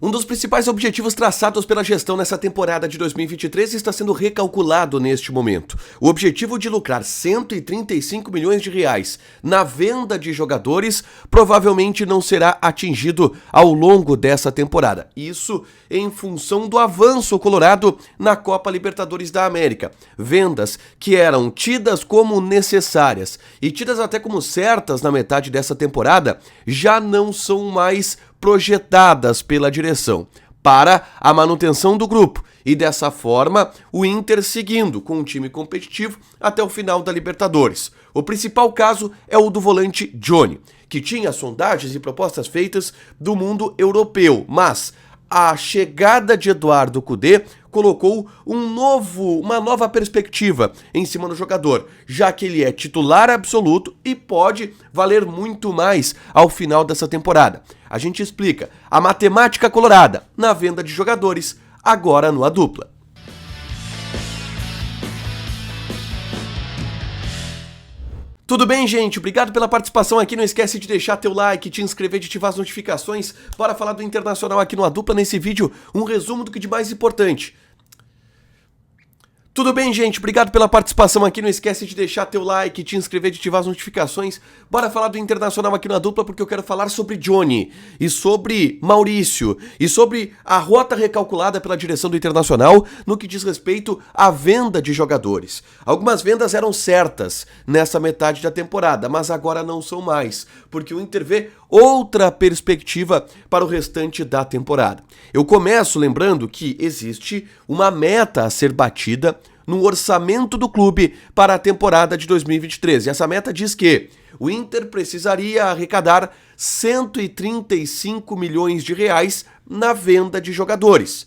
Um dos principais objetivos traçados pela gestão nessa temporada de 2023 está sendo recalculado neste momento. O objetivo de lucrar 135 milhões de reais na venda de jogadores provavelmente não será atingido ao longo dessa temporada. Isso em função do avanço colorado na Copa Libertadores da América. Vendas que eram tidas como necessárias e tidas até como certas na metade dessa temporada já não são mais projetadas pela direção para a manutenção do grupo e dessa forma o Inter seguindo com um time competitivo até o final da Libertadores. O principal caso é o do volante Johnny, que tinha sondagens e propostas feitas do mundo europeu, mas a chegada de Eduardo Cudê colocou uma nova perspectiva em cima do jogador, já que ele é titular absoluto e pode valer muito mais ao final dessa temporada. A gente explica a matemática colorada na venda de jogadores, agora no A Dupla. Tudo bem, gente? Obrigado pela participação aqui. Não esquece de deixar teu like, te inscrever, de ativar as notificações. Bora falar do Internacional aqui no A Dupla. Nesse vídeo, um resumo do que de mais importante. Tudo bem, gente? Obrigado pela participação aqui. Não esquece de deixar teu like, te inscrever, de ativar as notificações. Bora falar do Internacional aqui na Dupla, porque eu quero falar sobre Johnny e sobre Maurício e sobre a rota recalculada pela direção do Internacional no que diz respeito à venda de jogadores. Algumas vendas eram certas nessa metade da temporada, mas agora não são mais, porque o Inter vê outra perspectiva para o restante da temporada. Eu começo lembrando que existe uma meta a ser batida no orçamento do clube para a temporada de 2023. E essa meta diz que o Inter precisaria arrecadar 135 milhões de reais na venda de jogadores.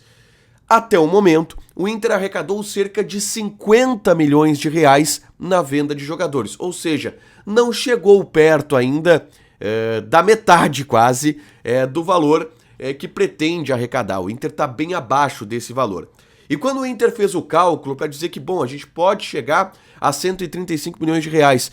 Até o momento, o Inter arrecadou cerca de 50 milhões de reais na venda de jogadores, ou seja, não chegou perto ainda da metade quase do valor que pretende arrecadar. O Inter está bem abaixo desse valor. E quando o Inter fez o cálculo para dizer que, bom, a gente pode chegar a 135 milhões de reais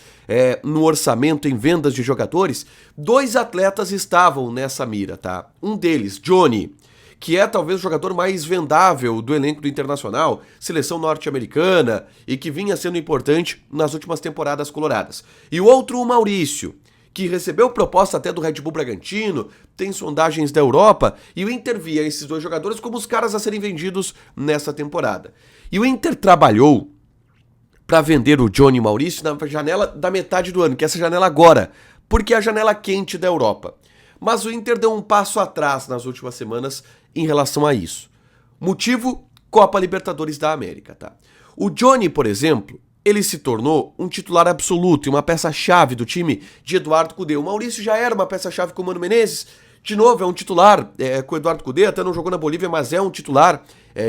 no orçamento em vendas de jogadores, dois atletas estavam nessa mira, tá? Um deles, Johnny, que é talvez o jogador mais vendável do elenco do Internacional, seleção norte-americana, e que vinha sendo importante nas últimas temporadas coloradas. E o outro, o Maurício, que recebeu proposta até do Red Bull Bragantino, tem sondagens da Europa, e o Inter via esses dois jogadores como os caras a serem vendidos nessa temporada. E o Inter trabalhou para vender o Johnny e o Maurício na janela da metade do ano, que é essa janela agora, porque é a janela quente da Europa. Mas o Inter deu um passo atrás nas últimas semanas em relação a isso. Motivo, Copa Libertadores da América, tá? O Johnny, por exemplo, ele se tornou um titular absoluto e uma peça-chave do time de Eduardo Cudê. O Maurício já era uma peça-chave com o Mano Menezes, de novo é um titular com o Eduardo Cudê, até não jogou na Bolívia, mas é um titular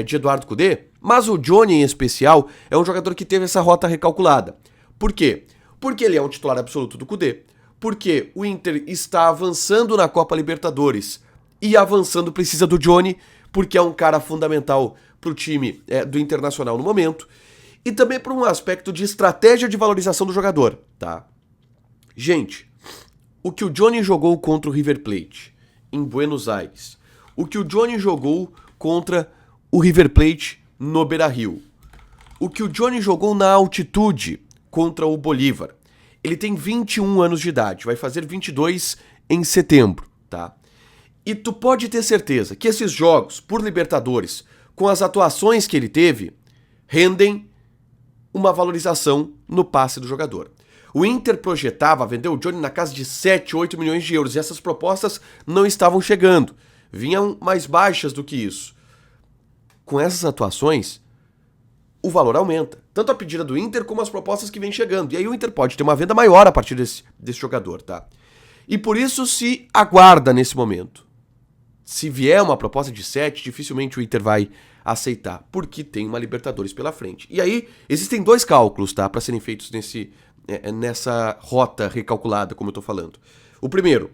de Eduardo Cudê. Mas o Johnny em especial é um jogador que teve essa rota recalculada. Por quê? Porque ele é um titular absoluto do Cudê, porque o Inter está avançando na Copa Libertadores e avançando precisa do Johnny, porque é um cara fundamental para o time do Internacional no momento. E também por um aspecto de estratégia de valorização do jogador, tá? Gente, o que o Johnny jogou contra o River Plate em Buenos Aires, o que o Johnny jogou contra o River Plate no Beira-Rio, o que o Johnny jogou na altitude contra o Bolívar, ele tem 21 anos de idade, vai fazer 22 em setembro, tá? E tu pode ter certeza que esses jogos por Libertadores, com as atuações que ele teve, rendem uma valorização no passe do jogador. O Inter projetava vender o Johnny na casa de 7, 8 milhões de euros e essas propostas não estavam chegando, vinham mais baixas do que isso. Com essas atuações, o valor aumenta, tanto a pedida do Inter como as propostas que vêm chegando, e aí o Inter pode ter uma venda maior a partir desse jogador, tá? E por isso se aguarda nesse momento. Se vier uma proposta de 7, dificilmente o Inter vai aceitar, porque tem uma Libertadores pela frente. E aí, existem dois cálculos, tá, para serem feitos nessa rota recalculada, como eu tô falando. O primeiro,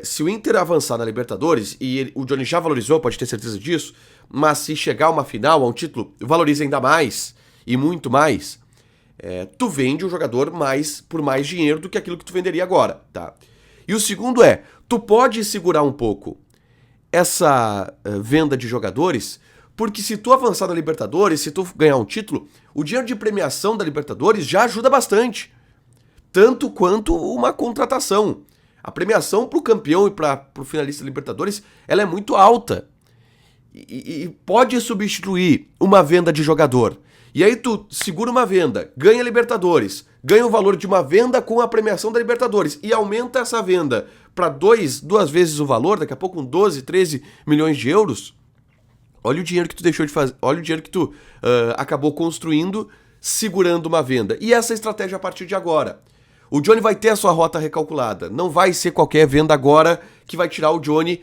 se o Inter avançar na Libertadores, e o Johnny já valorizou, pode ter certeza disso, mas se chegar a uma final, a um título, valoriza ainda mais, e muito mais, tu vende o jogador por mais dinheiro do que aquilo que tu venderia agora, tá? E o segundo tu pode segurar um pouco essa venda de jogadores, porque se tu avançar na Libertadores, se tu ganhar um título, o dinheiro de premiação da Libertadores já ajuda bastante. Tanto quanto uma contratação. A premiação pro campeão e pro finalista da Libertadores, ela é muito alta. E pode substituir uma venda de jogador. E aí tu segura uma venda, ganha Libertadores, ganha o valor de uma venda com a premiação da Libertadores e aumenta essa venda para duas vezes o valor, daqui a pouco com 12, 13 milhões de euros. Olha o dinheiro que tu deixou de fazer, olha o dinheiro que tu acabou construindo segurando uma venda. E essa estratégia a partir de agora. O Johnny vai ter a sua rota recalculada. Não vai ser qualquer venda agora que vai tirar o Johnny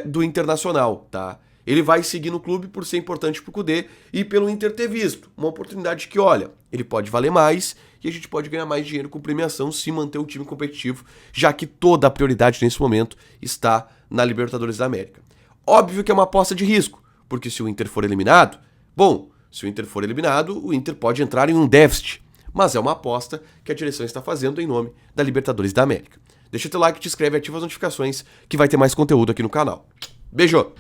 do Internacional, tá? Ele vai seguir no clube por ser importante pro Kudê e pelo Inter ter visto. Uma oportunidade que, olha, ele pode valer mais e a gente pode ganhar mais dinheiro com premiação se manter o time competitivo, já que toda a prioridade nesse momento está na Libertadores da América. Óbvio que é uma aposta de risco, porque se o Inter for eliminado, se o Inter for eliminado, o Inter pode entrar em um déficit. Mas é uma aposta que a direção está fazendo em nome da Libertadores da América. Deixa o teu like, te inscreve e ativa as notificações que vai ter mais conteúdo aqui no canal. Beijo!